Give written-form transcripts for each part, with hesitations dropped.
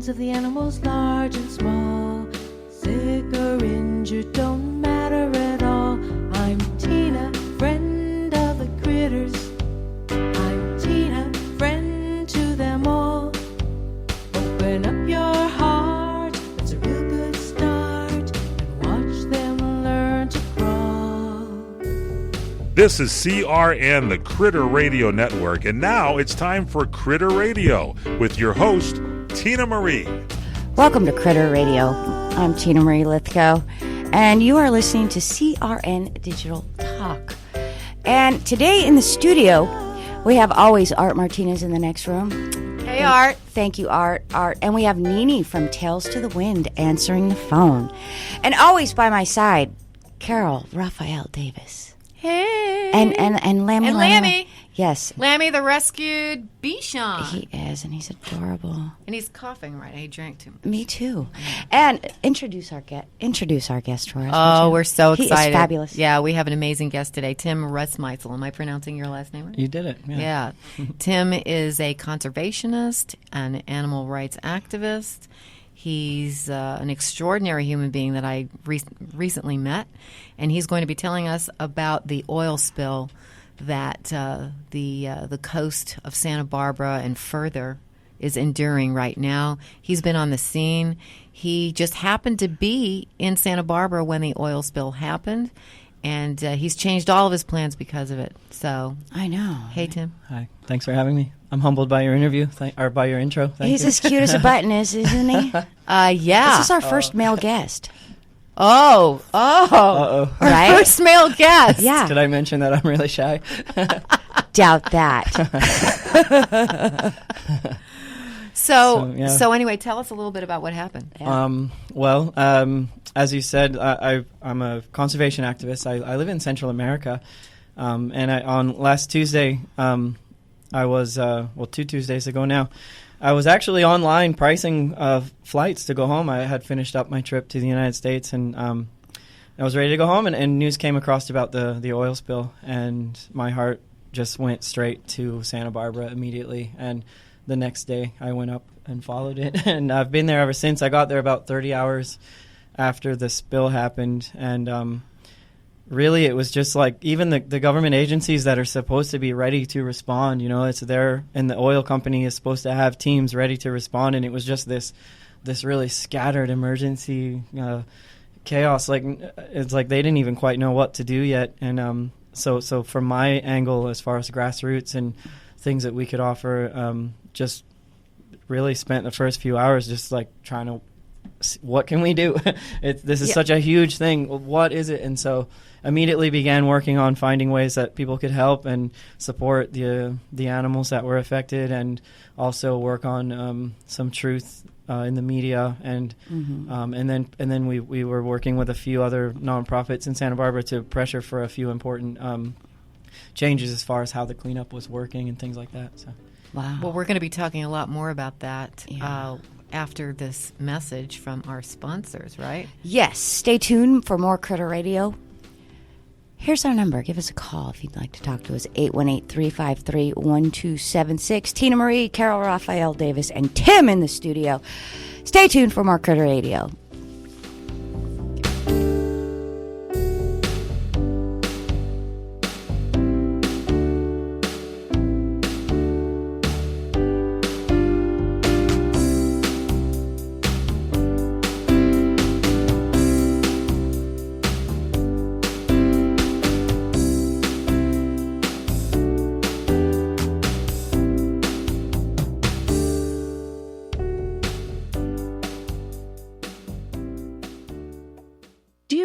of the animals large and small. Sick or injured don't matter at all. I'm Tina, friend of the critters. I'm Tina, friend to them all. Open up your heart, that's a real good start, and watch them learn to crawl. This is CRN, the Critter Radio Network, and now it's time for Critter Radio with your host, Tina Marie. Welcome to Critter Radio. I'm Tina Marie Lithgow, and you are listening to CRN Digital Talk. And today in the studio, we have always Art Martinez in the next room. Hey, Art. Thank you, Art. And we have Nini from Tales to the Wind answering the phone. And always by my side, Carol Raphael Davis. Hey. And Lammy. And Lammy. Yes. Lammy, the rescued Bichon. He is, and he's adorable. And he's coughing right. He drank too much. Me too. And introduce our guest for us. Oh, we're so excited. He is fabulous. Yeah, we have an amazing guest today, Tim Russmeitzel. Am I pronouncing your last name right? You did it. Yeah. Tim is a conservationist, an animal rights activist. He's an extraordinary human being that I recently met, and he's going to be telling us about the oil spill that the coast of Santa Barbara and further is enduring right now. He's been on the scene. He just happened to be in Santa Barbara when the oil spill happened, and he's changed all of his plans because of it. So I know. Hey, Tim. Hi. Thanks for having me. I'm humbled by your interview, or by your intro. Thank He's you. as cute as a button is, isn't he? Yeah. This is our first male guest. Oh. Uh-oh. Right? First male guest. Yeah. Did I mention that I'm really shy? Doubt that. So anyway, tell us a little bit about what happened. Yeah. As you said, I'm a conservation activist. I live in Central America, and on last Tuesday, I was 2 Tuesdays ago now. I was actually online pricing flights to go home. I had finished up my trip to the United States, and I was ready to go home. And news came across about the oil spill, and my heart just went straight to Santa Barbara immediately. And the next day, I went up and followed it, and I've been there ever since. I got there about 30 hours after the spill happened, and really, it was just like even the government agencies that are supposed to be ready to respond, it's there, and the oil company is supposed to have teams ready to respond, and it was just this really scattered emergency chaos. Like it's like they didn't even quite know what to do yet, and so from my angle, as far as grassroots and things that we could offer, just really spent the first few hours just like trying to, what can we do? This is such a huge thing. What is it? And so immediately began working on finding ways that people could help and support the animals that were affected, and also work on some truth in the media, and and then we were working with a few other nonprofits in Santa Barbara to pressure for a few important changes as far as how the cleanup was working and things like that. So. Wow. Well, we're going to be talking a lot more about that after this message from our sponsors, right? Yes. Stay tuned for more Critter Radio. Here's our number. Give us a call if you'd like to talk to us. 818-353-1276. Tina Marie, Carol Raphael Davis, and Tim in the studio. Stay tuned for more Critter Radio.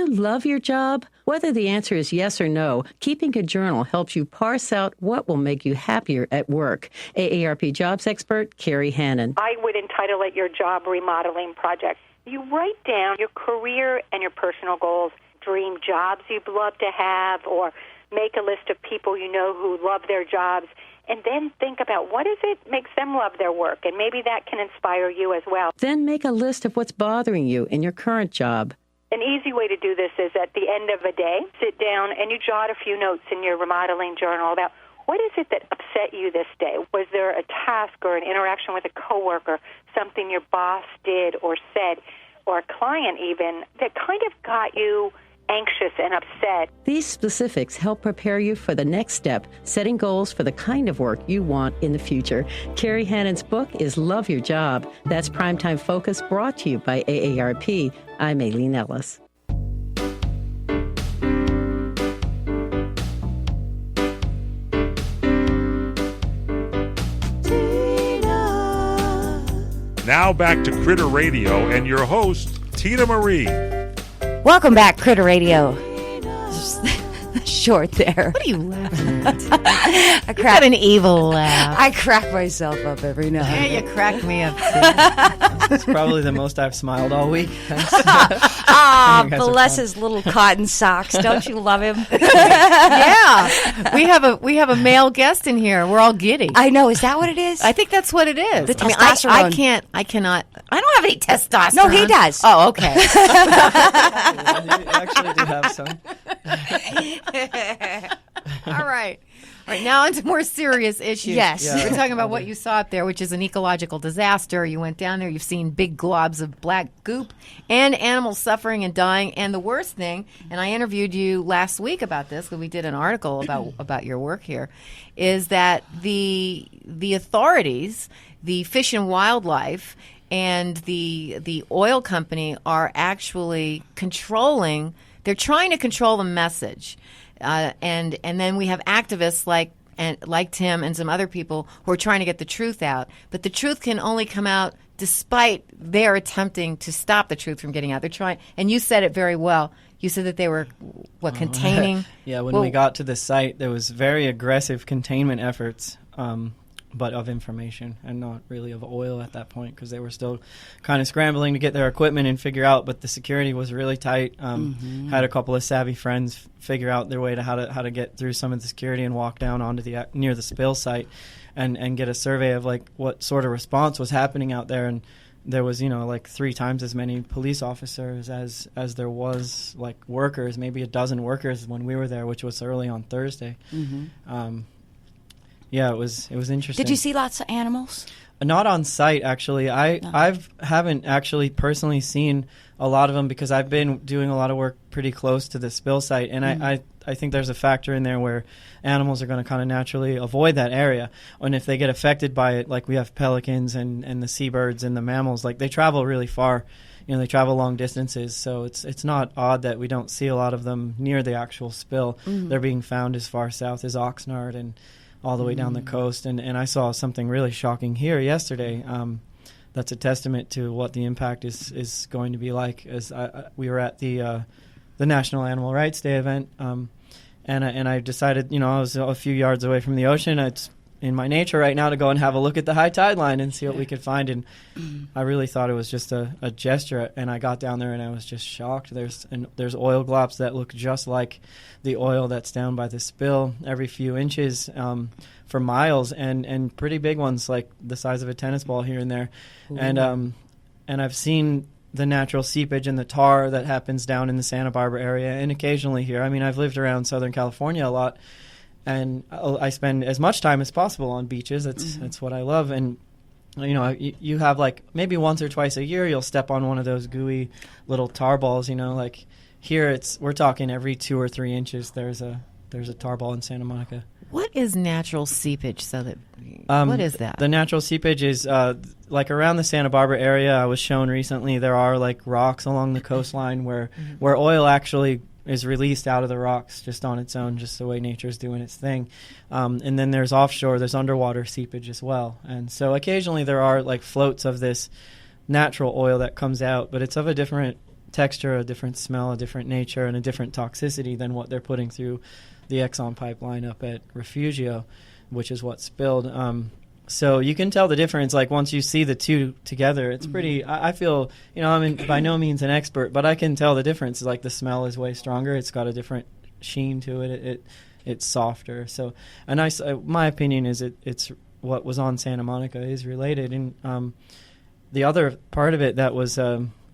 Love your job? Whether the answer is yes or no, keeping a journal helps you parse out what will make you happier at work. AARP jobs expert Carrie Hannon. I would entitle it your job remodeling project. You write down your career and your personal goals, dream jobs you'd love to have, or make a list of people you know who love their jobs, and then think about what is it makes them love their work, and maybe that can inspire you as well. Then make a list of what's bothering you in your current job. An easy way to do this is at the end of a day, sit down and you jot a few notes in your remodeling journal about What is it that upset you this day? Was there a task or an interaction with a coworker, something your boss did or said, or a client even, that kind of got you anxious and upset? These specifics help prepare you for the next step, setting goals for the kind of work you want in the future. Carrie Hannon's book is Love Your Job. That's Primetime Focus, brought to you by AARP. I'm Aileen Ellis. Now back to Critter Radio and your host, Tina Marie. Welcome back, Critter Radio. Short there. What are you laughing at? You got an evil laugh. I crack myself up every now and Yeah, then. you crack me up, too. It's probably the most I've smiled all week. Ah, You guys are bless fun. his little cotton socks. Don't you love him? Yeah. We have a male guest in here. We're all giddy. I know. Is that what it is? I think that's what it is. The I mean, testosterone. I cannot. I don't have any testosterone. No, he does. Oh, okay. You actually do have some. All right. All right, now into more serious issues. Yes. Yeah. We're talking about what you saw up there, which is an ecological disaster. You went down there, you've seen big globs of black goop and animals suffering and dying. And the worst thing, and I interviewed you last week about this, because we did an article about your work here, is that the authorities, the Fish and Wildlife, and the oil company are actually controlling. They're trying to control the message. And then we have activists like Tim and some other people who are trying to get the truth out. But the truth can only come out despite their attempting to stop the truth from getting out. They're trying, and you said it very well. You said that they were, containing? Yeah, when we got to the site, there was very aggressive containment efforts, but of information and not really of oil at that point, because they were still kind of scrambling to get their equipment and figure out. But the security was really tight. Had a couple of savvy friends figure out their way to how to get through some of the security and walk down onto the near the spill site, and get a survey of like what sort of response was happening out there. And there was, like 3 times as many police officers as there was like workers, maybe a dozen workers when we were there, which was early on Thursday. Yeah, it was interesting. Did you see lots of animals? Not on site, actually. I haven't actually personally seen a lot of them, because I've been doing a lot of work pretty close to the spill site, and I think there's a factor in there where animals are going to kind of naturally avoid that area. And if they get affected by it, like we have pelicans and the seabirds and the mammals, like they travel really far. They travel long distances, so it's not odd that we don't see a lot of them near the actual spill. They're being found as far south as Oxnard and all the way down the coast. And I saw something really shocking here yesterday. That's a testament to what the impact is going to be like. As we were at the National Animal Rights Day event, and I decided, I was a few yards away from the ocean. It's in my nature right now to go and have a look at the high tide line and see what we could find. And I really thought it was just a gesture. And I got down there and I was just shocked. There's oil globs that look just like the oil that's down by the spill every few inches for miles, and pretty big ones like the size of a tennis ball here and there. Ooh. And I've seen the natural seepage and the tar that happens down in the Santa Barbara area, and occasionally here. I mean, I've lived around Southern California a lot, and I spend as much time as possible on beaches. That's what I love. And you have like maybe once or twice a year you'll step on one of those gooey little tar balls. Like here we're talking every 2 or 3 inches. There's a tar ball in Santa Monica. What is natural seepage? What is that? The natural seepage is like around the Santa Barbara area. I was shown recently there are like rocks along the coastline where oil actually is released out of the rocks just on its own, just the way nature's doing its thing. And then there's offshore, there's underwater seepage as well. And so occasionally there are like floats of this natural oil that comes out, but it's of a different texture, a different smell, a different nature, and a different toxicity than what they're putting through the Exxon pipeline up at Refugio, which is what spilled. So you can tell the difference, like once you see the two together. It's pretty, I feel, I'm by no means an expert, but I can tell the difference. Like the smell is way stronger. It's got a different sheen to it. It's softer. So my opinion is it's what was on Santa Monica is related. And the other part of it that was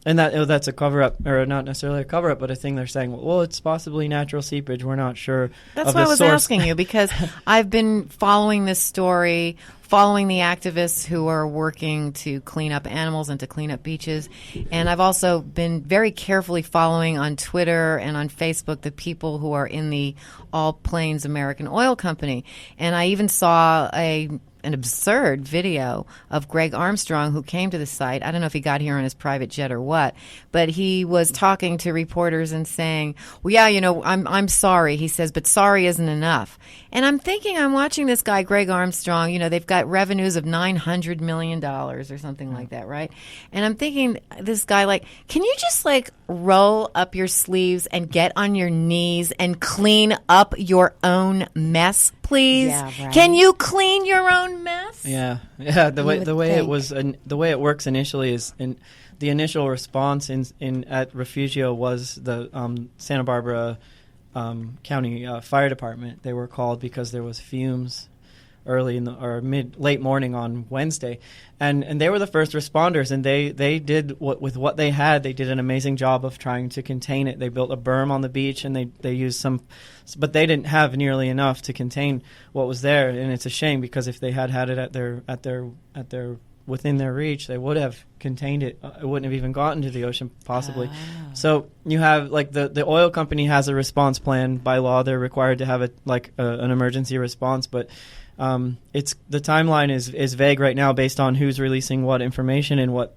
And that's a cover-up, or not necessarily a cover-up, but a thing they're saying, well, it's possibly natural seepage. We're not sure. That's why I was asking you, because I've been following this story, following the activists who are working to clean up animals and to clean up beaches. And I've also been very carefully following on Twitter and on Facebook the people who are in the All Plains American Oil Company. And I even saw an absurd video of Greg Armstrong, who came to the site. I don't know if he got here on his private jet or what, but he was talking to reporters and saying, well, yeah, I'm sorry. He says, but sorry isn't enough. And I'm thinking, I'm watching this guy, Greg Armstrong, they've got revenues of $900 million or something like that, right? And I'm thinking, this guy, can you just roll up your sleeves and get on your knees and clean up your own mess, please? Yeah, right. Can you clean your own mess? Yeah. The way it works initially is the initial response at Refugio was the Santa Barbara County Fire Department. They were called because there was fumes early late morning on Wednesday, and they were the first responders, and they did with what they had. They did an amazing job of trying to contain it. They built a berm on the beach, and they used some, but they didn't have nearly enough to contain what was there, and it's a shame, because if they had it at their within their reach, they would have contained it. It wouldn't have even gotten to the ocean, possibly. So you have the oil company has a response plan. By law, they're required to have an emergency response, but it's the timeline is vague right now based on who's releasing what information and what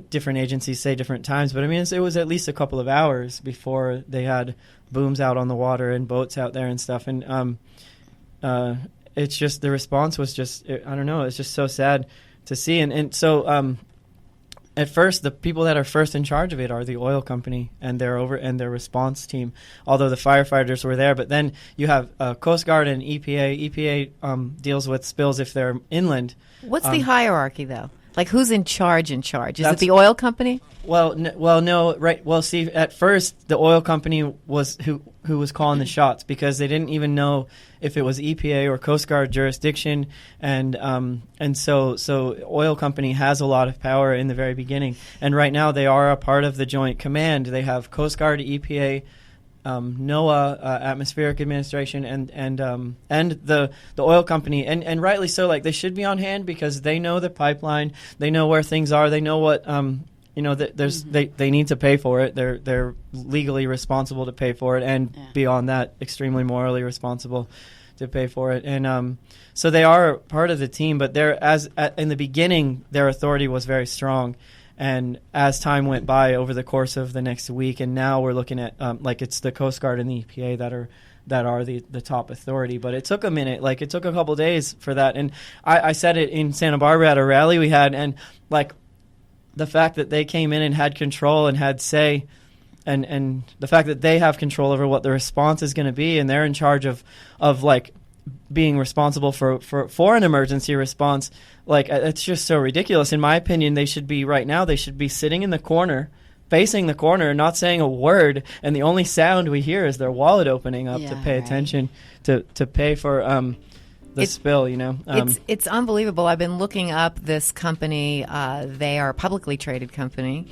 different agencies say different times. But I mean, it was at least a couple of hours before they had booms out on the water and boats out there and stuff. And it's just the response was just I don't know. It's just so sad to see. And so at first, the people that are first in charge of it are the oil company and their response team, although the firefighters were there. But then you have Coast Guard and EPA. EPA deals with spills if they're inland. What's the hierarchy, though? Who's in charge? Is it the oil company? Well, no, right. Well, see, at first, the oil company was who was calling the shots, because they didn't even know if it was EPA or Coast Guard jurisdiction, and so oil company has a lot of power in the very beginning, and right now they are a part of the Joint Command. They have Coast Guard, EPA, NOAA, Atmospheric Administration, and the oil company, and rightly so. They should be on hand because they know the pipeline, they know where things are, they know what they need to pay for it. They're legally responsible to pay for it, and beyond that, extremely morally responsible to pay for it. And so they are part of the team, but in the beginning, their authority was very strong. And as time went by over the course of the next week, and now we're looking at it's the Coast Guard and the EPA that are the top authority. But it took a minute. It took a couple days for that. And I said it in Santa Barbara at a rally we had, and the fact that they came in and had control and had say, and the fact that they have control over what the response is going to be, and they're in charge of being responsible for an emergency response, it's just so ridiculous. In my opinion, they should be sitting in the corner, facing the corner, not saying a word, and the only sound we hear is their wallet opening up to pay attention to pay for the spill. It's unbelievable. I've been looking up this company. They are a publicly traded company.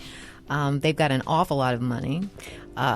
They've got an awful lot of money.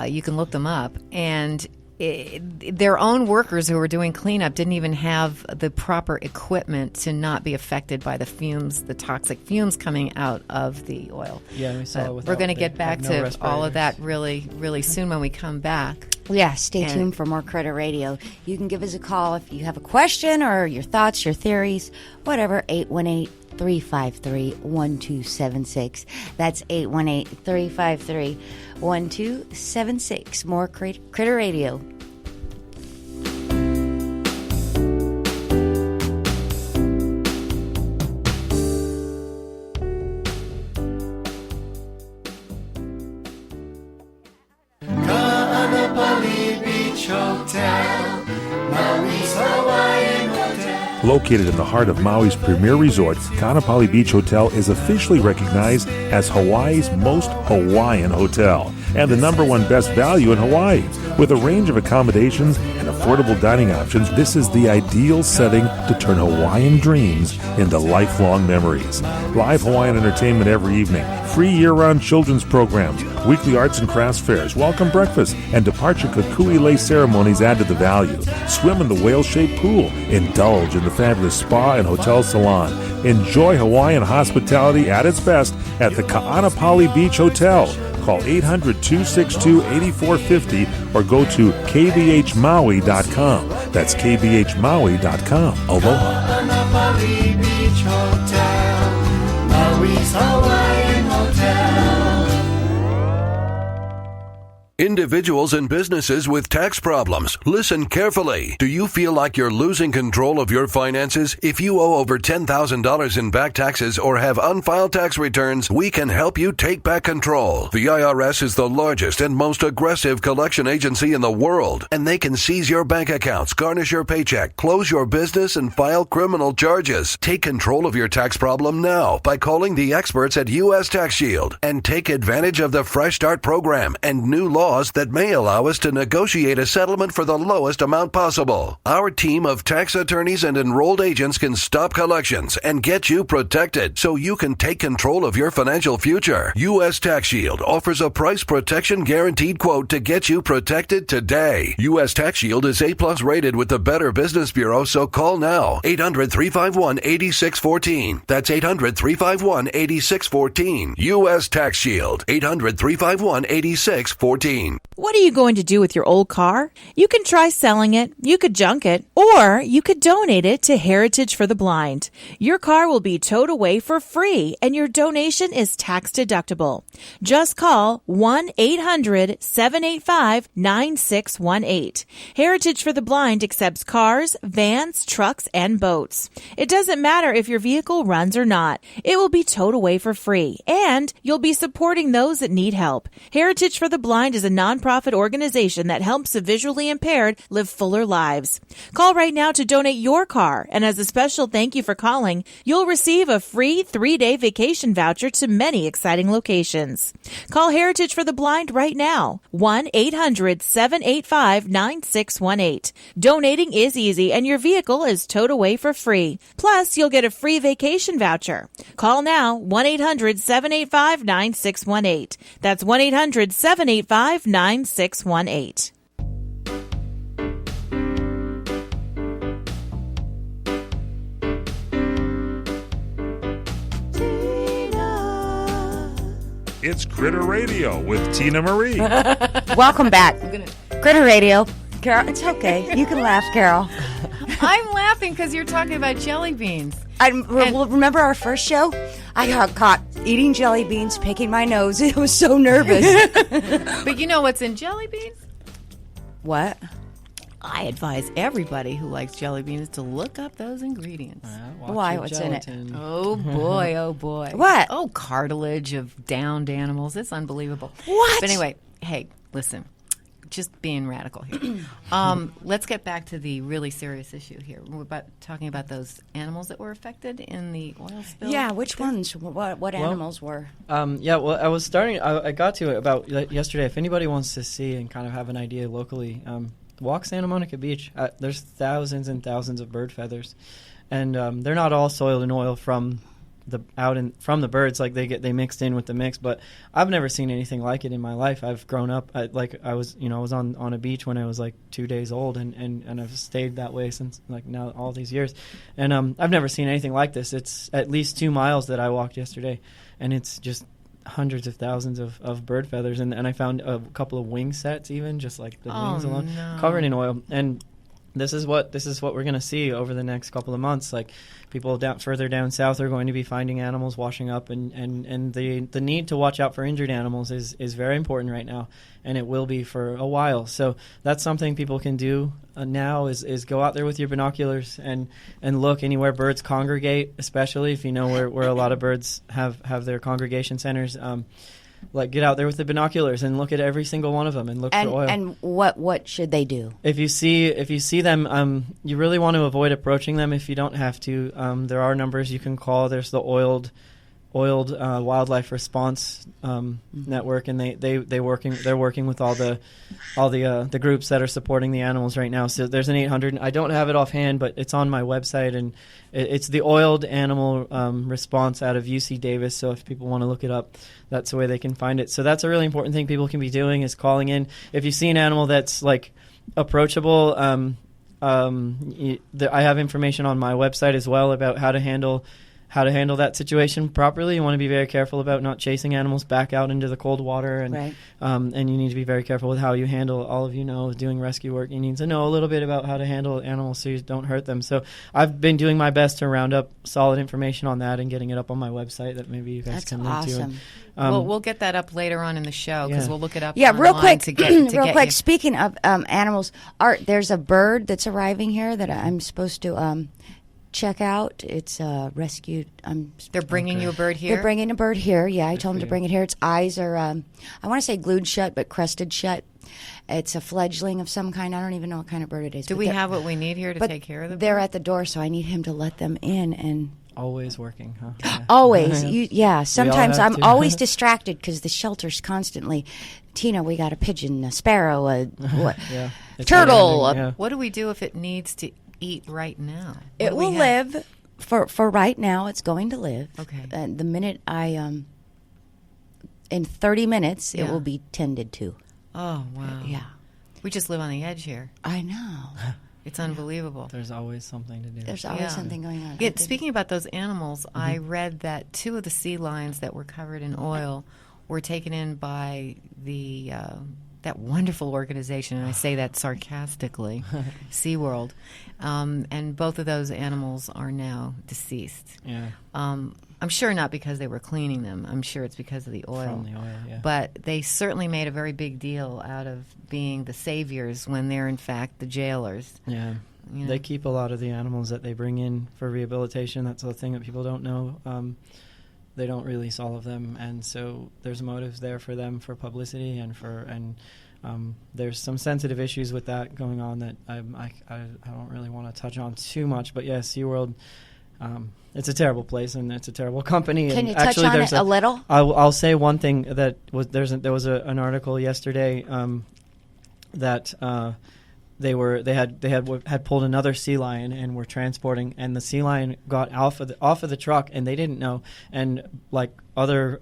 You can look them up, and their own workers who were doing cleanup didn't even have the proper equipment to not be affected by the fumes, the toxic fumes coming out of the oil. Yeah, we saw. We're going to get back to all of that really, really soon when we come back. Yeah, stay tuned for more Critter Radio. You can give us a call if you have a question or your thoughts, your theories, whatever, 818-353-1276. That's 818-353-1276. More Critter Radio. Located in the heart of Maui's premier resort, Kaanapali Beach Hotel is officially recognized as Hawaii's most Hawaiian hotel and the #1 best value in Hawaii. With a range of accommodations and affordable dining options, this is the ideal setting to turn Hawaiian dreams into lifelong memories. Live Hawaiian entertainment every evening, free year-round children's programs, weekly arts and crafts fairs, welcome breakfast, and departure kukui lei ceremonies add to the value. Swim in the whale-shaped pool. Indulge in the fabulous spa and hotel salon. Enjoy Hawaiian hospitality at its best at the Ka'anapali Beach Hotel. Call 800-262-8450 or go to kbhmaui.com. That's kbhmaui.com. Aloha. Ka'anapali Beach Hotel, Maui's Hawaiian Hotel. Individuals and businesses with tax problems, listen carefully. Do you feel like you're losing control of your finances? If you owe over $10,000 in back taxes or have unfiled tax returns, we can help you take back control. The IRS is the largest and most aggressive collection agency in the world, and they can seize your bank accounts, garnish your paycheck, close your business, and file criminal charges. Take control of your tax problem now by calling the experts at U.S. Tax Shield and take advantage of the Fresh Start program and new laws that may allow us to negotiate a settlement for the lowest amount possible. Our team of tax attorneys and enrolled agents can stop collections and get you protected so you can take control of your financial future. U.S. Tax Shield offers a price protection guaranteed quote to get you protected today. U.S. Tax Shield is A+ rated with the Better Business Bureau, so call now. 800-351-8614. That's 800-351-8614. U.S. Tax Shield. 800-351-8614. What are you going to do with your old car? You can try selling it, you could junk it, or you could donate it to Heritage for the Blind. Your car will be towed away for free, and your donation is tax deductible. Just call 1-800-785-9618. Heritage for the Blind accepts cars, vans, trucks, and boats. It doesn't matter if your vehicle runs or not. It will be towed away for free, and you'll be supporting those that need help. Heritage for the Blind is a nonprofit organization that helps the visually impaired live fuller lives. Call right now to donate your car, and as a special thank you for calling, you'll receive a free 3-day vacation voucher to many exciting locations. Call Heritage for the Blind right now, 1-800-785-9618. Donating is easy, and your vehicle is towed away for free. Plus, you'll get a free vacation voucher. Call now, 1-800-785-9618. That's 1-800-785-9618. It's Critter Radio with Tina Marie. Welcome back. Critter Radio. Carol, it's okay. You can laugh, Carol. I'm laughing because you're talking about jelly beans. Remember our first show? I got caught eating jelly beans, picking my nose. I was so nervous. But you know what's in jelly beans? What? I advise everybody who likes jelly beans to look up those ingredients. Why? What's gelatin. in it? Oh, boy. Oh, boy. What? Oh, cartilage of downed animals. It's unbelievable. What? But anyway, hey, listen. Just being radical here. Let's get back to the really serious issue here. We're talking about those animals that were affected in the oil spill. Yeah, which ones? What animals were? Well, I was starting. I got to it about yesterday. If anybody wants to see and kind of have an idea locally, walk Santa Monica Beach. There's thousands and thousands of bird feathers, and they're not all soil and oil from the birds. Like they mixed in with the mix, but I've never seen anything like it in my life. I've grown up I was on a beach when I was like 2 days old, and I've stayed that way since like now all these years, and I've never seen anything like this. It's at least 2 miles that I walked yesterday, and it's just hundreds of thousands of bird feathers, and I found a couple of wing sets, even just like the wings alone, covered in oil. And this is what we're going to see over the next couple of months. Like people further down south are going to be finding animals washing up, and the need to watch out for injured animals is very important right now, and it will be for a while. So that's something people can do now is go out there with your binoculars and look anywhere birds congregate, especially if you know where a lot of birds have their congregation centers. Like get out there with the binoculars and look at every single one of them and look for oil. And what should they do? If you see them, you really want to avoid approaching them if you don't have to. There are numbers you can call. There's the oiled Oiled Wildlife Response Network, and they're working with all the groups that are supporting the animals right now. So there's an 800. I don't have it offhand, but it's on my website, and it's the Oiled Animal Response out of UC Davis. So if people want to look it up, that's the way they can find it. So that's a really important thing people can be doing, is calling in. If you see an animal that's like approachable, I have information on my website as well about how to handle that situation properly. You want to be very careful about not chasing animals back out into the cold water, and Right. And you need to be very careful with how you handle. All of doing rescue work, you need to know a little bit about how to handle animals so you don't hurt them. So I've been doing my best to round up solid information on that and getting it up on my website that maybe you guys That's can link awesome. to. We'll get that up later on in the show because Yeah. we'll look it up. Yeah, real online quick. To get, to real get quick. you. Speaking of animals, Art, there's a bird that's arriving here that I'm supposed to check out. It's rescued. They're bringing you a bird here. They're bringing a bird here. Yeah, I told them to bring it here. Its eyes are, I want to say glued shut, but crusted shut. It's a fledgling of some kind. I don't even know what kind of bird it is. Do but we they're- have what we need here to but take care of the They're bird? at the door, so I need him to let them in. And Always working, huh? Yeah. always, sometimes have I'm to. always distracted because the shelter's constantly, Tina, we got a pigeon, a sparrow, a what, Yeah. It's turtle. never-ending, yeah. What do we do if it needs to eat right now? What It do we will have? live for right now. It's going to live. Okay. The minute I in 30 minutes, it Yeah. will be tended to. Oh wow. Yeah, We just live on the edge here. I know. It's unbelievable. There's always something to do. There's always Yeah. something going on. Yeah, speaking about those animals, I read that 2 of the sea lions that were covered in oil were taken in by the that wonderful organization, and I say that sarcastically, SeaWorld, and both of those animals are now deceased. Yeah. I'm sure not because they were cleaning them. I'm sure it's because of the oil. From the oil, yeah. But they certainly made a very big deal out of being the saviors when they're in fact the jailers. Yeah. You know? They keep a lot of the animals that they bring in for rehabilitation. That's the thing that people don't know. They don't release all of them, and so there's motives there for them for publicity and there's some sensitive issues with that going on that I don't really want to touch on too much. But yeah, SeaWorld, it's a terrible place and it's a terrible company. Can and you touch actually, on there's it a little? I'll say one thing that was there was an article yesterday that they had pulled another sea lion and were transporting, and the sea lion got off of the truck and they didn't know, and like other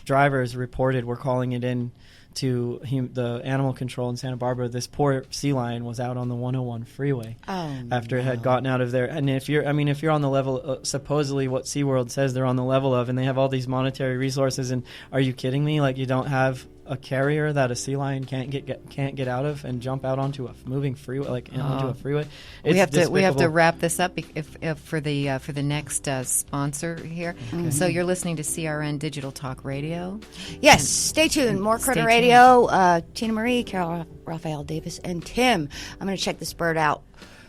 drivers reported were calling it in to the animal control in Santa Barbara. This poor sea lion was out on the 101 freeway after it had gotten out of there. And if you're on the level, supposedly what SeaWorld says they're on the level of, and they have all these monetary resources, and are you kidding me? Like, you don't have a carrier that a sea lion can't get out of and jump out onto a moving freeway, onto a freeway. We have to despicable. wrap this up if for the next sponsor here. Mm-hmm. So you're listening to CRN Digital Talk Radio. Yes, stay tuned. More Stay Critter tuned. Radio. Tina Marie, Carol Raphael Davis, and Tim. I'm going to check this bird out.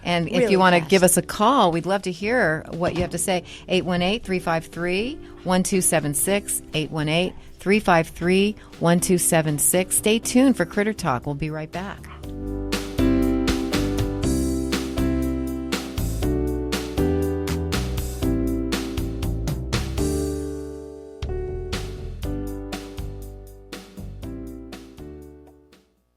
And if Really you want to fast. give us a call, we'd love to hear what you have to say. 818-353-1276, 818-353-1276. Stay tuned for Critter Talk. We'll be right back.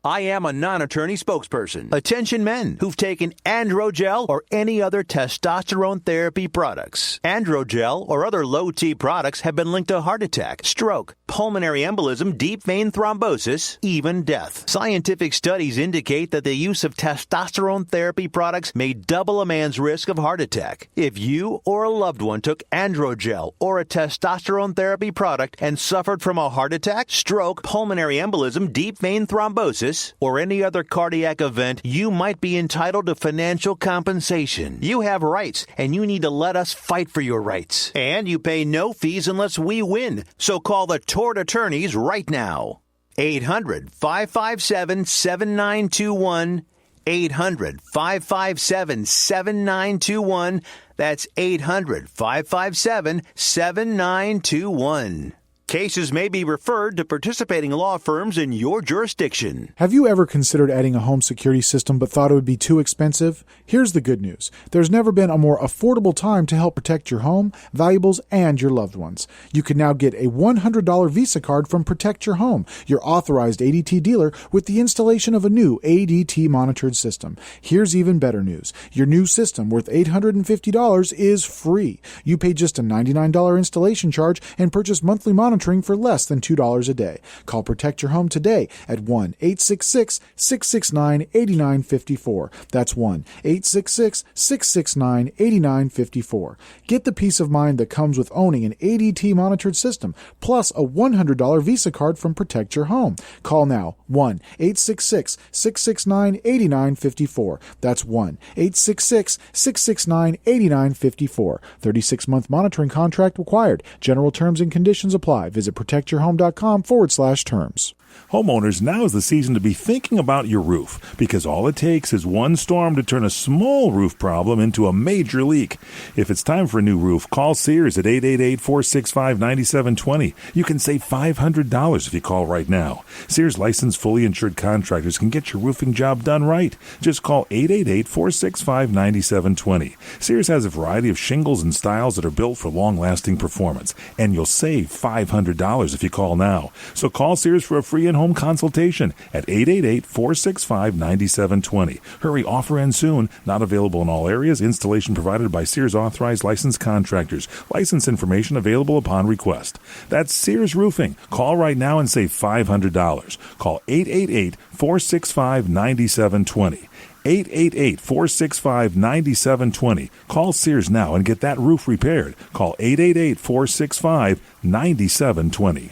I am a non-attorney spokesperson. Attention men who've taken Androgel or any other testosterone therapy products. Androgel or other low-T products have been linked to heart attack, stroke, pulmonary embolism, deep vein thrombosis, even death. Scientific studies indicate that the use of testosterone therapy products may double a man's risk of heart attack. If you or a loved one took Androgel or a testosterone therapy product and suffered from a heart attack, stroke, pulmonary embolism, deep vein thrombosis, or any other cardiac event, you might be entitled to financial compensation. You have rights, and you need to let us fight for your rights. And you pay no fees unless we win. So call the tort attorneys right now. 800-557-7921. 800-557-7921. That's 800-557-7921. Cases may be referred to participating law firms in your jurisdiction. Have you ever considered adding a home security system but thought it would be too expensive? Here's the good news. There's never been a more affordable time to help protect your home, valuables, and your loved ones. You can now get a $100 Visa card from Protect Your Home, your authorized ADT dealer, with the installation of a new ADT monitored system. Here's even better news. Your new system, worth $850, is free. You pay just a $99 installation charge and purchase monthly monitoring for less than $2 a day. Call Protect Your Home today at 1-866-669-8954. That's 1-866-669-8954. Get the peace of mind that comes with owning an ADT monitored system, plus a $100 Visa card from Protect Your Home. Call now, 1-866-669-8954. That's 1-866-669-8954. 36-month monitoring contract required. General terms and conditions apply. Visit protectyourhome.com/terms. Homeowners, now is the season to be thinking about your roof, because all it takes is one storm to turn a small roof problem into a major leak. If it's time for a new roof, call Sears at 888-465-9720. You can save $500 if you call right now. Sears licensed, fully insured contractors can get your roofing job done right. Just call 888-465-9720. Sears has a variety of shingles and styles that are built for long-lasting performance, and you'll save $500 if you call now. So call Sears for a free in-home consultation at 888-465-9720. Hurry, offer ends soon. Not available in all areas. Installation provided by Sears authorized licensed contractors. License information available upon request. That's Sears Roofing. Call right now and save $500. Call 888-465-9720. 888-465-9720. Call Sears now and get that roof repaired. Call 888-465-9720.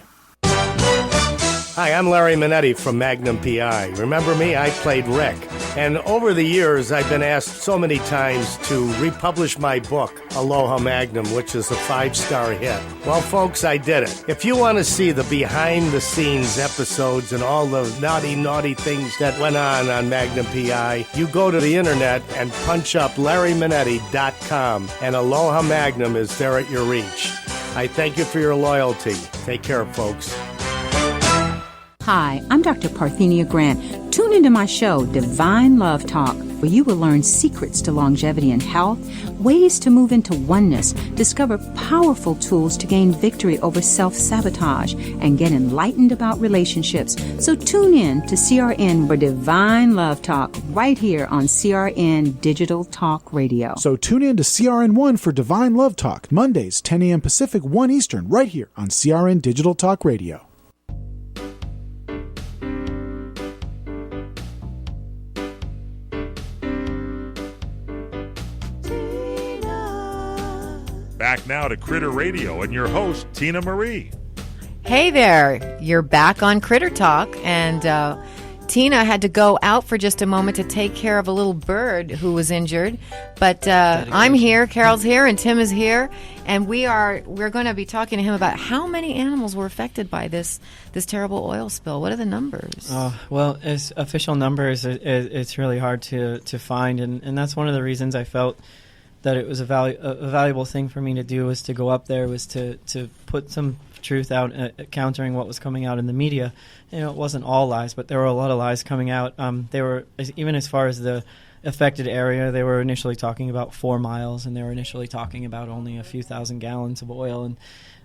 Hi, I'm Larry Minetti from Magnum PI. Remember me? I played Rick. And over the years, I've been asked so many times to republish my book, Aloha Magnum, which is a 5-star hit. Well, folks, I did it. If you want to see the behind-the-scenes episodes and all the naughty things that went on Magnum PI, you go to the internet and punch up LarryMinetti.com, and Aloha Magnum is there at your reach. I thank you for your loyalty. Take care, folks. Hi, I'm Dr. Parthenia Grant. Tune into my show, Divine Love Talk, where you will learn secrets to longevity and health, ways to move into oneness, discover powerful tools to gain victory over self-sabotage, and get enlightened about relationships. So tune in to CRN for Divine Love Talk right here on CRN Digital Talk Radio. So tune in to CRN1 for Divine Love Talk, Mondays, 10 a.m. Pacific, 1 Eastern, right here on CRN Digital Talk Radio. Back now to Critter Radio and your host, Tina Marie. Hey there, you're back on Critter Talk, and Tina had to go out for just a moment to take care of a little bird who was injured. But I'm here, Carol's here, and Tim is here, and we're going to be talking to him about how many animals were affected by this terrible oil spill. What are the numbers? Well, as official numbers, it's really hard to find, and that's one of the reasons I felt that it was a valuable thing for me to do, was to go up there, was to put some truth out, countering what was coming out in the media. You know, it wasn't all lies, but there were a lot of lies coming out. They were, even as far as the affected area, they were initially talking about 4 miles, and they were initially talking about only a few thousand gallons of oil, and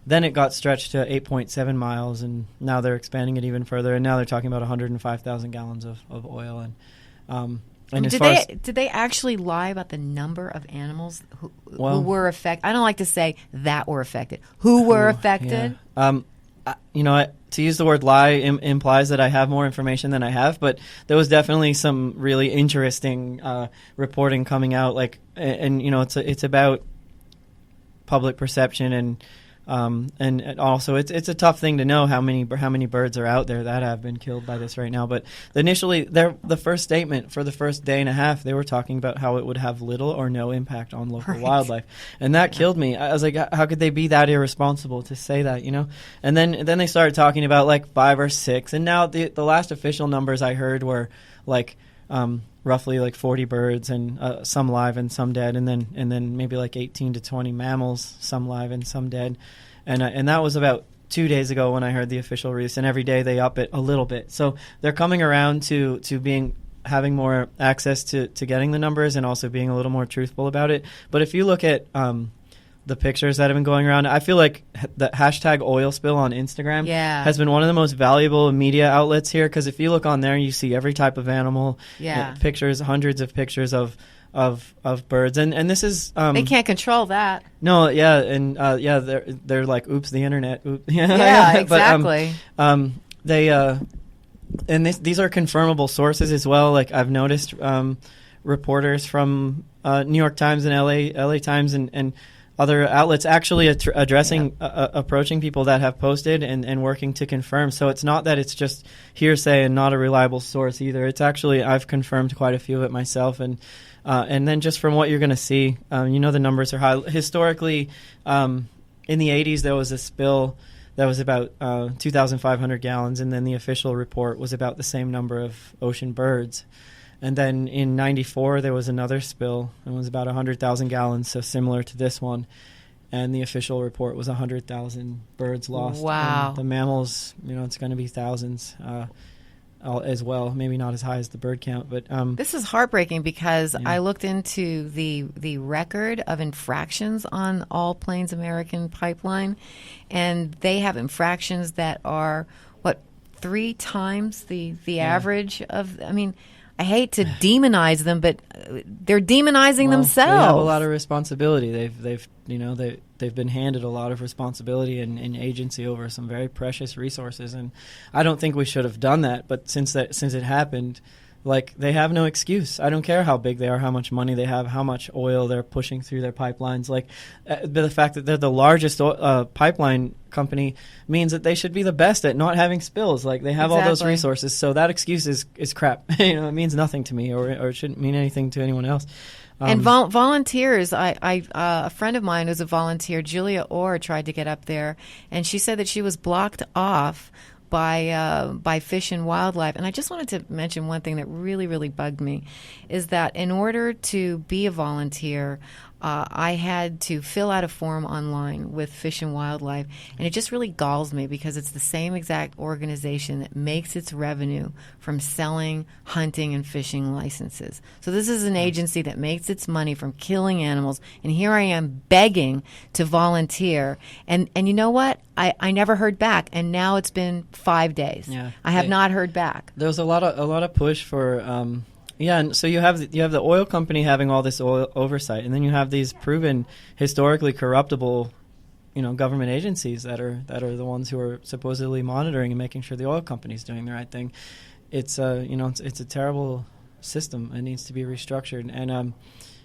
then it got stretched to 8.7 miles, and now they're expanding it even further, and now they're talking about 105,000 gallons of oil. And did they actually lie about the number of animals who were affected? I don't like to say that were affected. Who were affected? Yeah. To use the word lie implies that I have more information than I have, but there was definitely some really interesting reporting coming out. It's about public perception and also it's a tough thing to know how many birds are out there that have been killed by this right now. But initially, the first statement for the first day and a half, they were talking about how it would have little or no impact on local wildlife, and that killed me. I was like, how could they be that irresponsible to say that, you know? And then they started talking about like 5 or 6, and now the last official numbers I heard were like roughly like 40 birds, and some live and some dead, and then maybe like 18 to 20 mammals, some live and some dead, and that was about 2 days ago when I heard the official release, and every day they up it a little bit. So they're coming around to having more access to getting the numbers and also being a little more truthful about it. But if you look at the pictures that have been going around, I feel like the hashtag oil spill on Instagram has been one of the most valuable media outlets here, because if you look on there, you see every type of animal, pictures, hundreds of pictures of birds, and this is they can't control that. No, they're like, oops, the internet. Oops. Yeah, exactly. But they and these are confirmable sources as well. Like I've noticed reporters from New York Times and LA Times and other outlets actually addressing approaching people that have posted and working to confirm. So it's not that it's just hearsay and not a reliable source either. It's actually, I've confirmed quite a few of it myself, and then just from what you're going to see, the numbers are high. Historically, in the 80s there was a spill that was about 2,500 gallons, and then the official report was about the same number of ocean birds. And then in 94, there was another spill. It was about 100,000 gallons, so similar to this one. And the official report was 100,000 birds lost. Wow. And the mammals, it's going to be thousands as well. Maybe not as high as the bird count. But this is heartbreaking because I looked into the record of infractions on All Plains American Pipeline, and they have infractions that are, 3 times the average of, I hate to demonize them, but they're demonizing themselves. They have a lot of responsibility. They've been handed a lot of responsibility and agency over some very precious resources, and I don't think we should have done that. But since it happened, they have no excuse. I don't care how big they are, how much money they have, how much oil they're pushing through their pipelines. The fact that they're the largest pipeline company means that they should be the best at not having spills. They have all those resources, so that excuse is crap. It means nothing to me, or it shouldn't mean anything to anyone else. And volunteers, a friend of mine who's a volunteer, Julia Orr, tried to get up there, and she said that she was blocked off by Fish and Wildlife. And I just wanted to mention one thing that really, really bugged me, is that in order to be a volunteer, I had to fill out a form online with Fish and Wildlife, and it just really galls me because it's the same exact organization that makes its revenue from selling hunting and fishing licenses. So this is an agency that makes its money from killing animals, and here I am begging to volunteer, and you know what? I never heard back, and now it's been 5 days. I have not heard back. There's a lot of push for. And so you have the oil company having all this oil oversight, and then you have these proven historically corruptible, government agencies that are the ones who are supposedly monitoring and making sure the oil company's doing the right thing. It's it's a terrible system. It needs to be restructured, and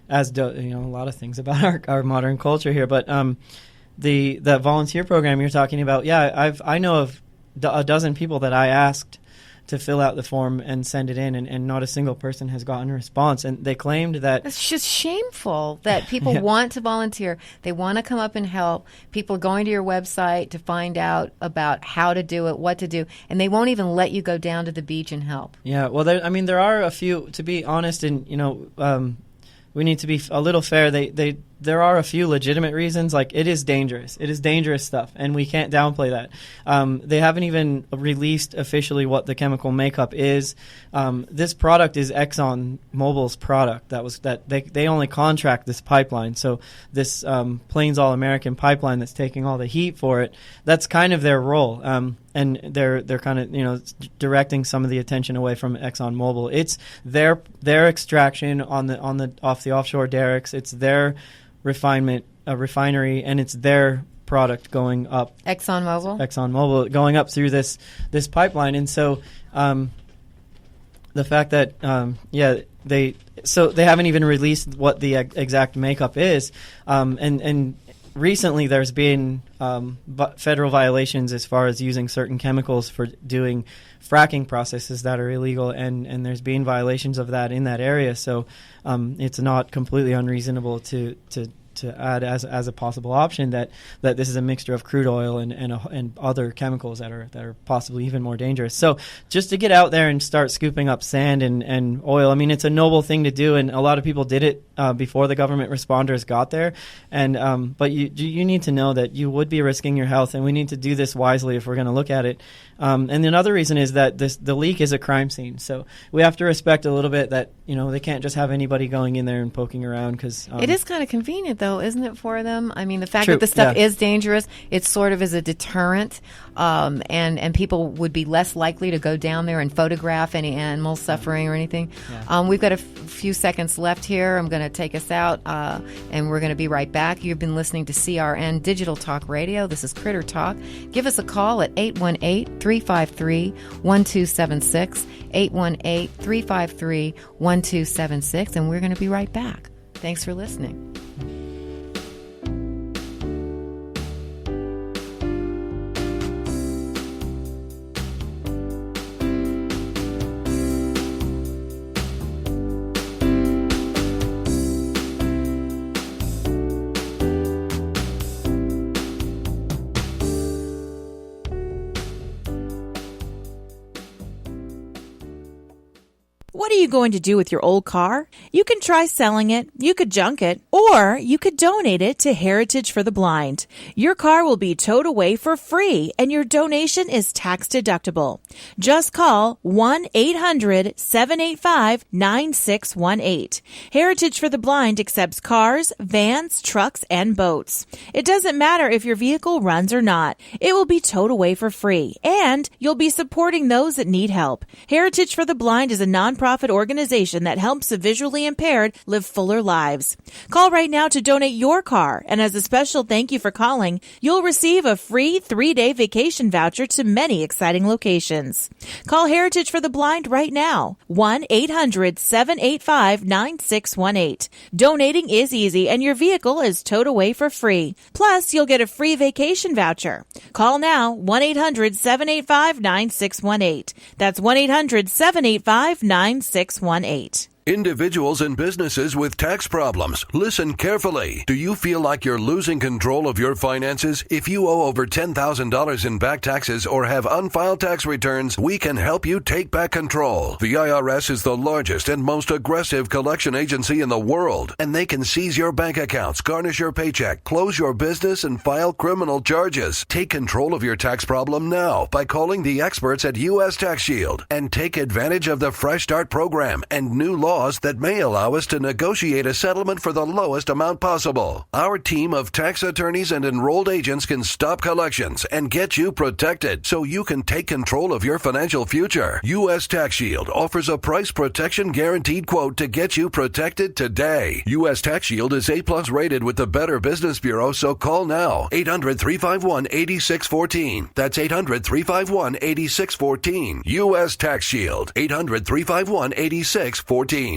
a lot of things about our modern culture here. But the volunteer program you're talking about, I know of a dozen people that I asked to fill out the form and send it in, and not a single person has gotten a response. And they claimed that it's just shameful that people want to volunteer. They want to come up and help. People are going to your website to find out about how to do it, what to do, and they won't even let you go down to the beach and help. Yeah, well, there are a few, to be honest, and we need to be a little fair. There are a few legitimate reasons. It is dangerous. It is dangerous stuff, and we can't downplay that. They haven't even released officially what the chemical makeup is. This product is Exxon Mobil's product. They only contract this pipeline. So this Plains All American pipeline that's taking all the heat for it, that's kind of their role. And they're kind of directing some of the attention away from Exxon Mobil. It's their extraction off the offshore derricks. It's their refinery, and it's their product going up. Exxon Mobil going up through this pipeline, and so the fact that they haven't even released what the exact makeup is, and recently there's been federal violations as far as using certain chemicals for doing fracking processes that are illegal, and there's been violations of that in that area. So it's not completely unreasonable to add as a possible option that this is a mixture of crude oil and other chemicals that are possibly even more dangerous. So just to get out there and start scooping up sand and oil, I mean, it's a noble thing to do, and a lot of people did it before the government responders got there. And but you need to know that you would be risking your health, and we need to do this wisely if we're going to look at it. And another reason is that the leak is a crime scene, so we have to respect a little bit that they can't just have anybody going in there and poking around, because it is kind of convenient, though, isn't it, for them? I mean, the fact True, that the stuff yeah. is dangerous, it sort of is a deterrent, and people would be less likely to go down there and photograph any animals suffering or anything. Yeah. We've got a few seconds left here. I'm going to take us out, and we're going to be right back. You've been listening to CRN Digital Talk Radio. This is Critter Talk. Give us a call at 818-353-1276, 818-353-1276, and we're going to be right back. Thanks for listening. What are you going to do with your old car? You can try selling it, you could junk it, or you could donate it to Heritage for the Blind. Your car will be towed away for free, and your donation is tax deductible. Just call 1-800-785-9618. Heritage for the Blind accepts cars, vans, trucks, and boats. It doesn't matter if your vehicle runs or not. It will be towed away for free, and you'll be supporting those that need help. Heritage for the Blind is a nonprofit organization that helps the visually impaired live fuller lives. Call right now to donate your car, and as a special thank you for calling, you'll receive a free 3-day vacation voucher to many exciting locations. Call Heritage for the Blind right now, 1-800-785-9618. Donating is easy, and your vehicle is towed away for free. Plus, you'll get a free vacation voucher. Call now, 1-800-785-9618. That's 1-800-785-9618. Individuals and businesses with tax problems, listen carefully. Do you feel like you're losing control of your finances? If you owe over $10,000 in back taxes or have unfiled tax returns, we can help you take back control. The IRS is the largest and most aggressive collection agency in the world, and they can seize your bank accounts, garnish your paycheck, close your business, and file criminal charges. Take control of your tax problem now by calling the experts at U.S. Tax Shield and take advantage of the Fresh Start program and new laws that may allow us to negotiate a settlement for the lowest amount possible. Our team of tax attorneys and enrolled agents can stop collections and get you protected so you can take control of your financial future. U.S. Tax Shield offers a price protection guaranteed quote to get you protected today. U.S. Tax Shield is A+ rated with the Better Business Bureau, so call now. 800-351-8614. That's 800-351-8614. U.S. Tax Shield. 800-351-8614.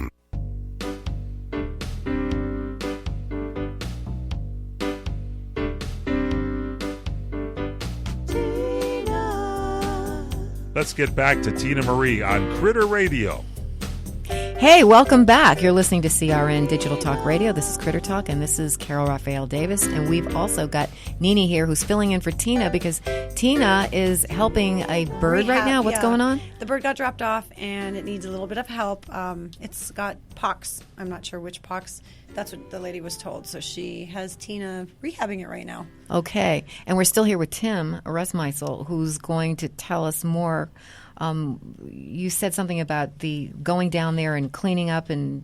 Let's get back to Tina Marie on Critter Radio. Hey, welcome back. You're listening to CRN Digital Talk Radio. This is Critter Talk, and this is Carol Raphael Davis. And we've also got Nini here who's filling in for Tina because Tina is helping a bird right now. What's going on? The bird got dropped off, and it needs a little bit of help. It's got pox. I'm not sure which pox. That's what the lady was told. So she has Tina rehabbing it right now. Okay. And we're still here with Tim Resmeisel, who's going to tell us more. You said something about the going down there and cleaning up, and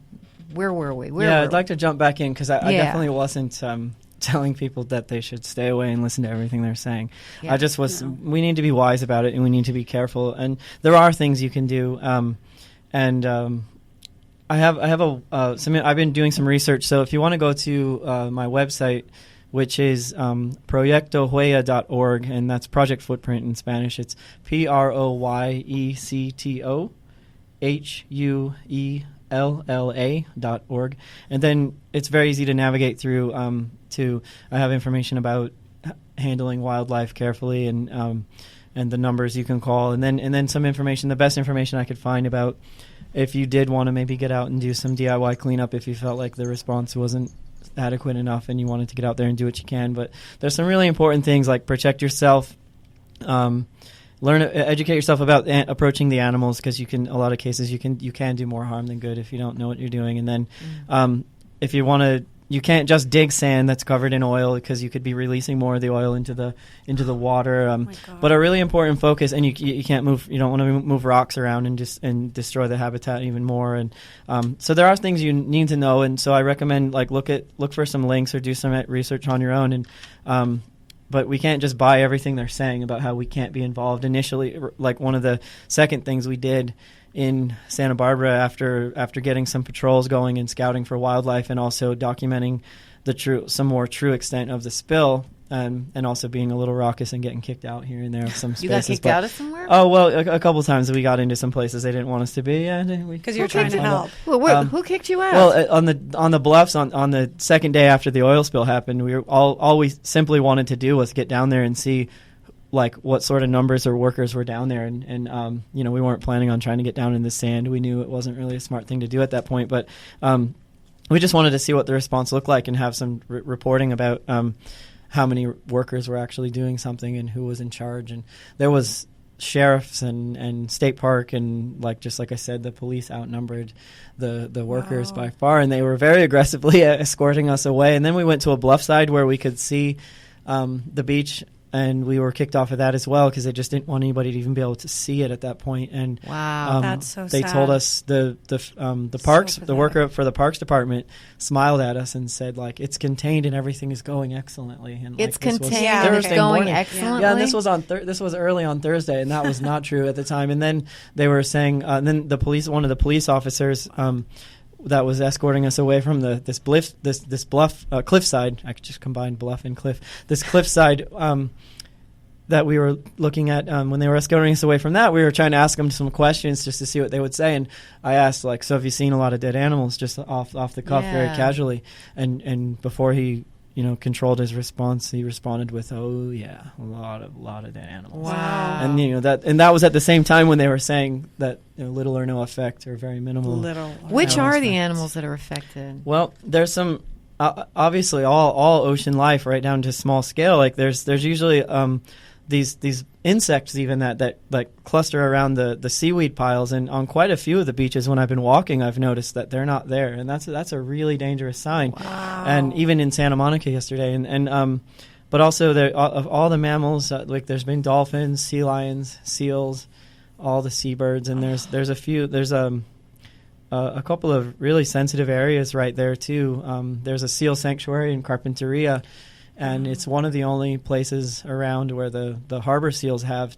where were we? I'd like to jump back in because I definitely wasn't telling people that they should stay away and listen to everything they're saying. Yeah. I just was. No. We need to be wise about it, and we need to be careful. And there are things you can do. I have I've been doing some research. So if you want to go to my website, which is proyectohuella.org, and that's Project Footprint in Spanish. It's proyectohuella.org. And then it's very easy to navigate through. I have information about handling wildlife carefully and the numbers you can call, and then some information, the best information I could find about if you did want to maybe get out and do some DIY cleanup if you felt like the response wasn't adequate enough and you wanted to get out there and do what you can. But there's some really important things like protect yourself, educate yourself about approaching the animals, because a lot of cases you can do more harm than good if you don't know what you're doing. And then if you want to, you can't just dig sand that's covered in oil, because you could be releasing more of the oil into the water. But a really important focus, and you can't move. You don't want to move rocks around and destroy the habitat even more. And so there are things you need to know. And so I recommend look for some links or do some research on your own. And but we can't just buy everything they're saying about how we can't be involved. Initially, like one of the second things we did in Santa Barbara after getting some patrols going and scouting for wildlife, and also documenting some more true extent of the spill, and also being a little raucous and getting kicked out here and there of some spaces. You got kicked out of somewhere? Oh, well, a couple times we got into some places they didn't want us to be. Because you were trying to help. Well, who kicked you out? Well, on the bluffs on the second day after the oil spill happened, all we simply wanted to do was get down there and see what sort of numbers or workers were down there, and we weren't planning on trying to get down in the sand. We knew it wasn't really a smart thing to do at that point, but we just wanted to see what the response looked like and have some reporting about how many workers were actually doing something and who was in charge. And there was sheriffs and state park, and just like I said, the police outnumbered the workers by far, and they were very aggressively escorting us away. And then we went to a bluff side where we could see the beach, and we were kicked off of that as well because they just didn't want anybody to even be able to see it at that point. And wow, that's so they sad. told us the parks, the worker for the parks department smiled at us and said it's contained and everything is going excellently. And it's contained and it's going excellently. Yeah, and this was this was early on Thursday, and that was not true at the time. And then they were saying, and then one of the police officers that was escorting us away from this bluff cliffside. I just combined bluff and cliff. This cliffside that we were looking at when they were escorting us away from that, we were trying to ask them some questions just to see what they would say. And I asked, so have you seen a lot of dead animals? Just off the cuff, very casually. And before he controlled his response, he responded with, "Oh yeah, a lot of dead animals." Wow. And that was at the same time when they were saying that little or no effect or very minimal. Which are the animals that are affected? Well, there's some obviously all ocean life right down to small scale. There's usually these insects even that cluster around the seaweed piles, and on quite a few of the beaches when I've been walking, I've noticed that they're not there, and that's a really dangerous sign. Wow. And even in Santa Monica yesterday, and but also of all the mammals, there's been dolphins, sea lions, seals, all the seabirds, and there's a couple of really sensitive areas right there too. There's a seal sanctuary in Carpinteria. And it's one of the only places around where the harbor seals have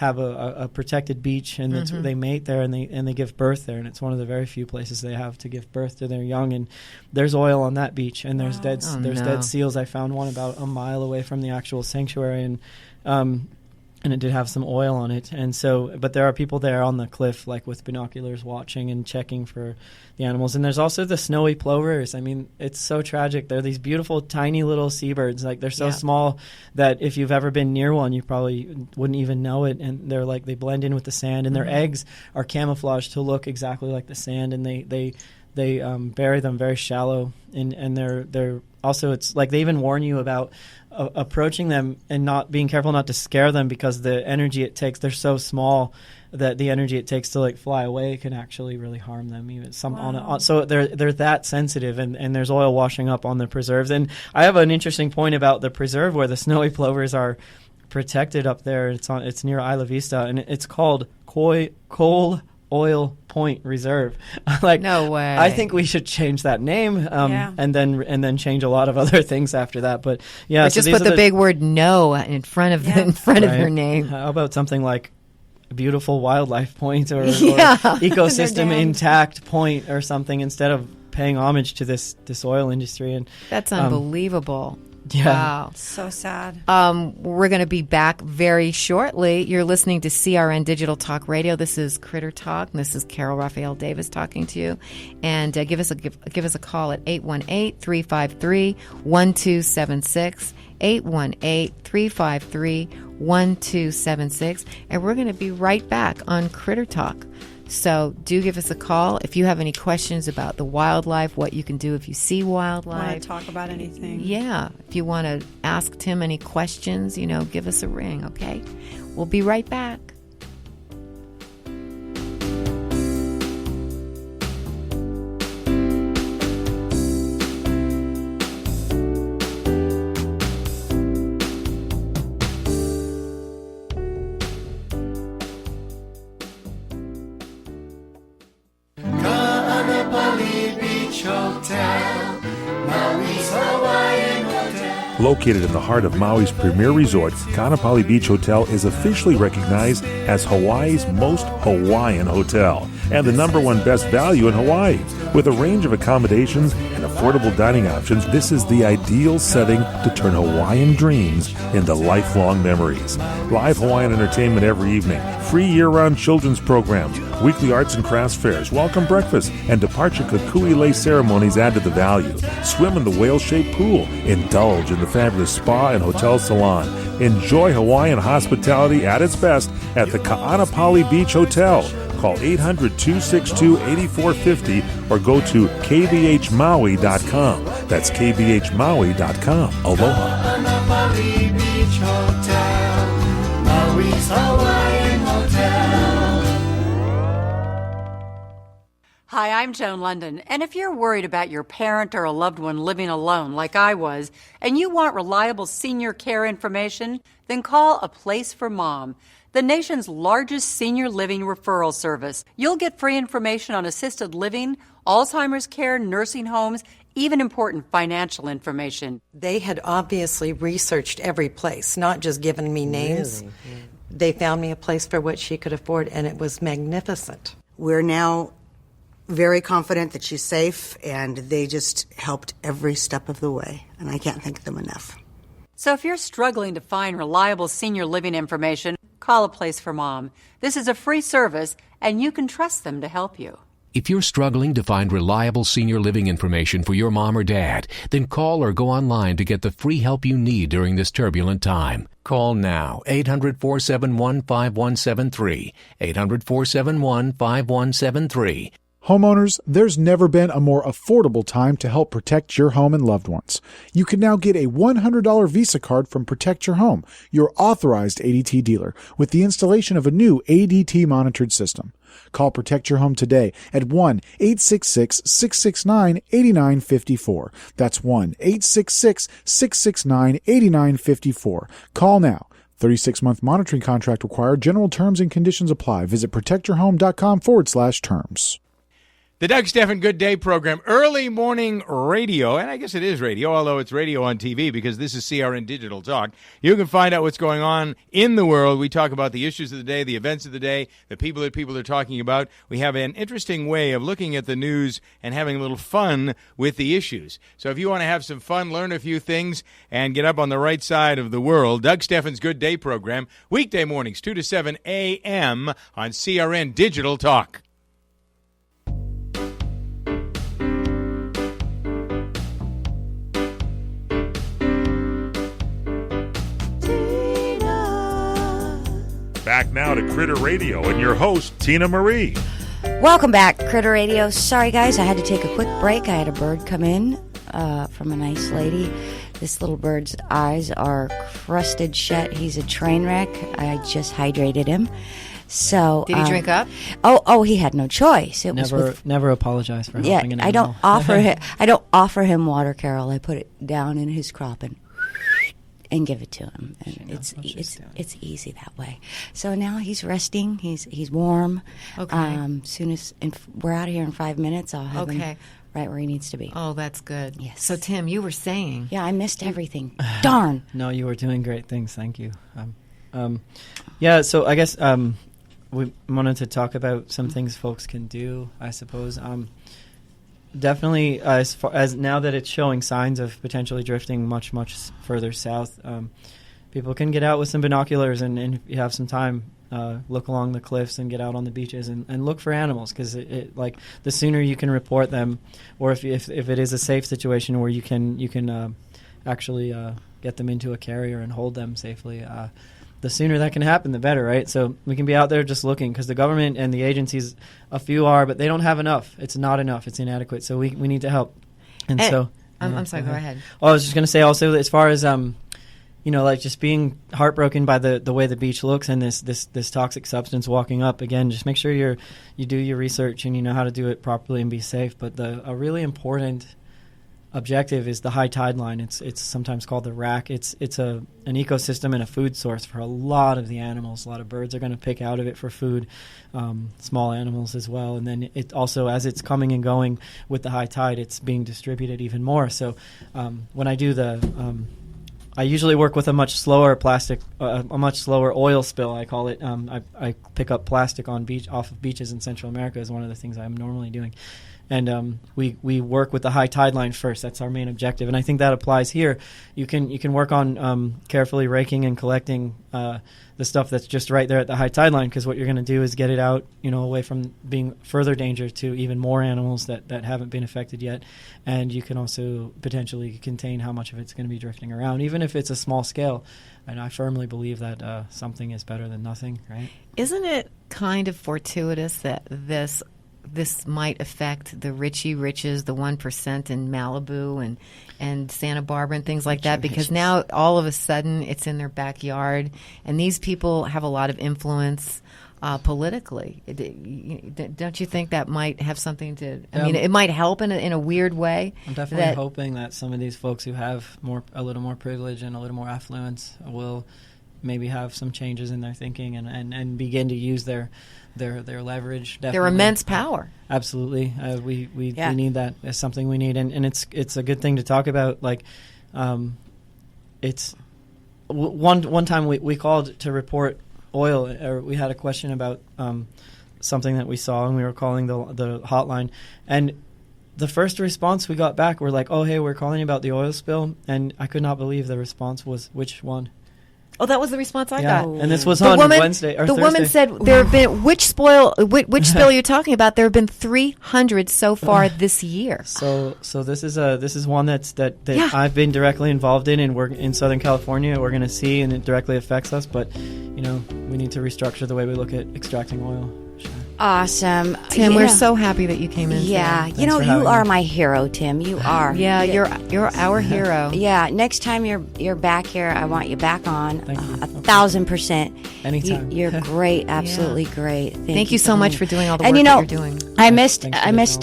a protected beach, and they mate there and they give birth there, and it's one of the very few places they have to give birth to their young. And there's oil on that beach, and there's dead seals. I found one about a mile away from the actual sanctuary, and it did have some oil on it. And so, but there are people there on the cliff, with binoculars, watching and checking for the animals. And there's also the snowy plovers. I mean, it's so tragic. They're these beautiful, tiny little seabirds. They're so small that if you've ever been near one, you probably wouldn't even know it. And they're they blend in with the sand, and their eggs are camouflaged to look exactly like the sand. And they bury them very shallow. And they're also, it's they even warn you about approaching them and not being careful not to scare them, because the energy it takes, they're so small that the energy it takes to fly away can actually really harm them. Even so they're that sensitive, and there's oil washing up on the preserves. And I have an interesting point about the preserve where the snowy plovers are protected up there. It's near Isla Vista, and it's called Coal Oil Point Reserve. No way. I think we should change that name, and then change a lot of other things after that. But yeah, just put the big word "no" in front of of your name. How about something like Beautiful Wildlife Point or Ecosystem Intact Point or something, instead of paying homage to this oil industry? And that's unbelievable. Yeah. Wow. So sad. We're going to be back very shortly. You're listening to CRN Digital Talk Radio. This is Critter Talk. This is Carol Raphael Davis talking to you. And give us a call at 818-353-1276. 818-353-1276. And we're going to be right back on Critter Talk. So do give us a call if you have any questions about the wildlife, what you can do if you see wildlife. Want to talk about anything? Yeah. If you want to ask Tim any questions, give us a ring, okay? We'll be right back. Located in the heart of Maui's premier resort, Kaanapali Beach Hotel is officially recognized as Hawaii's most Hawaiian hotel and the #1 best value in Hawaii. With a range of accommodations and affordable dining options, this is the ideal setting to turn Hawaiian dreams into lifelong memories. Live Hawaiian entertainment every evening, free year-round children's programs, weekly arts and crafts fairs, welcome breakfast, and departure kukui lei ceremonies add to the value. Swim in the whale-shaped pool, indulge in the fabulous spa and hotel salon. Enjoy Hawaiian hospitality at its best at the Kaanapali Beach Hotel. Call 800-262-8450 or go to kbhmaui.com. That's kbhmaui.com. Aloha. Kaanapali Beach Hotel, Maui's Hawaiian Hotel. Hi, I'm Joan London, and if you're worried about your parent or a loved one living alone like I was, and you want reliable senior care information, then call A Place for Mom, the nation's largest senior living referral service. You'll get free information on assisted living, Alzheimer's care, nursing homes, even important financial information. They had obviously researched every place, not just given me names. Really? Yeah. They found me a place for what she could afford, and it was magnificent. We're now very confident that she's safe, and they just helped every step of the way, and I can't thank them enough. So if you're struggling to find reliable senior living information, call A Place for Mom. This is a free service, and you can trust them to help you. If you're struggling to find reliable senior living information for your mom or dad, then call or go online to get the free help you need during this turbulent time. Call now, 800-471-5173, 800-471-5173. Homeowners, there's never been a more affordable time to help protect your home and loved ones. You can now get a $100 Visa card from Protect Your Home, your authorized ADT dealer, with the installation of a new ADT monitored system. Call Protect Your Home today at 1-866-669-8954. That's 1-866-669-8954. Call now. 36-month monitoring contract required. General terms and conditions apply. Visit protectyourhome.com/terms. The Doug Stephan Good Day program, early morning radio, and I guess it is radio, although it's radio on TV because this is CRN Digital Talk. You can find out what's going on in the world. We talk about the issues of the day, the events of the day, the people that people are talking about. We have an interesting way of looking at the news and having a little fun with the issues. So if you want to have some fun, learn a few things, and get up on the right side of the world, Doug Stephan's Good Day program, weekday mornings, 2 to 7 a.m. on CRN Digital Talk. Back now to Critter Radio and your host, Tina Marie. Welcome back, Critter Radio. Sorry, guys, I had to take a quick break. I had a bird come in from a nice lady. This little bird's eyes are crusted shut. He's a train wreck. I just hydrated him. So did he drink up? Oh, he had no choice. It never apologize for helping an animal. I don't offer him water, Carol. I put it down in his crop and give it to him, and it's easy that way. So now he's resting. He's warm. Okay. Soon as we're out of here in 5 minutes, I'll have him right where he needs to be. Oh, that's good. Yes. So Tim, you were saying? Yeah, I missed everything. Darn. No, you were doing great things. Thank you. Yeah. So I guess we wanted to talk about some things folks can do, I suppose. Definitely, as far as now that it's showing signs of potentially drifting much, much further south, people can get out with some binoculars and if you have some time, look along the cliffs and get out on the beaches and look for animals, because like the sooner you can report them, or if it is a safe situation where you can actually get them into a carrier and hold them safely, the sooner that can happen, the better, right? So we can be out there just looking, because the government and the agencies, a few are, but they don't have enough. It's not enough. It's inadequate. So we need to help. And so... I'm sorry, go ahead. Oh, I was just going to say also, as far as, like just being heartbroken by the way the beach looks and this toxic substance walking up, again, just make sure you do your research and you know how to do it properly and be safe. But a really important objective is the high tide line. It's sometimes called the rack. It's an ecosystem and a food source for a lot of the animals. A lot of birds are going to pick out of it for food, small animals as well. And then it also, as it's coming and going with the high tide, it's being distributed even more. So when I do I usually work with a much slower oil spill, I call it. I pick up plastic off of beaches in Central America is one of the things I'm normally doing. And we work with the high tide line first. That's our main objective, and I think that applies here. You can work on carefully raking and collecting the stuff that's just right there at the high tide line, because what you're going to do is get it out, away from being further danger to even more animals that haven't been affected yet. And you can also potentially contain how much of it's going to be drifting around, even if it's a small scale. And I firmly believe that something is better than nothing, right? Isn't it kind of fortuitous that this might affect the Richie Riches, the 1% in Malibu and Santa Barbara and things like that, because now all of a sudden it's in their backyard, and these people have a lot of influence politically. Don't you think that might have something to? I mean, it might help in a weird way. I'm definitely hoping that some of these folks who have a little more privilege and a little more affluence will maybe have some changes in their thinking and begin to use their leverage. Definitely. Their immense power. Absolutely. We need that as something we need. And it's a good thing to talk about. Like, it's one time we called to report oil, or we had a question about something that we saw, and we were calling the hotline. And the first response we got back were like, "Oh, hey, we're calling about the oil spill." And I could not believe the response was, "Which one?" Oh, that was the response I got. And this was on Wednesday or The Thursday. woman said there have been which spill you're talking about? There have been 300 so far this year. So this is one that I've been directly involved in, and we're in Southern California. We're going to see, and it directly affects us. But we need to restructure the way we look at extracting oil. Awesome. Tim, we're so happy that you came in. Yeah, you are my hero, Tim. You are. Yeah, you're our hero. Yeah, next time you're back here, I want you back on. 1,000%. Anytime. You're great, absolutely great. Thank you so much for doing all the work that you're doing. I missed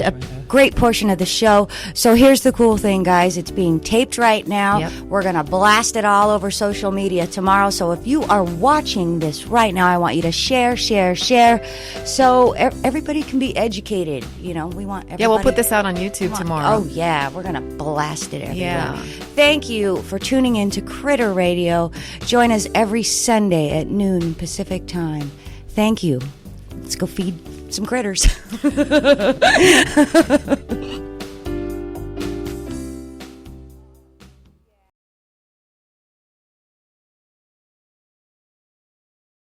a great portion of the show. So here's the cool thing, guys. It's being taped right now. Yep. We're going to blast it all over social media tomorrow. So if you are watching this right now, I want you to share. So everybody can be educated. We want everybody. Yeah, we'll put this out on YouTube tomorrow. Oh, yeah. We're going to blast it everywhere. Yeah. Thank you for tuning in to Critter Radio. Join us every Sunday at noon Pacific time. Thank you. Let's go feed some critters.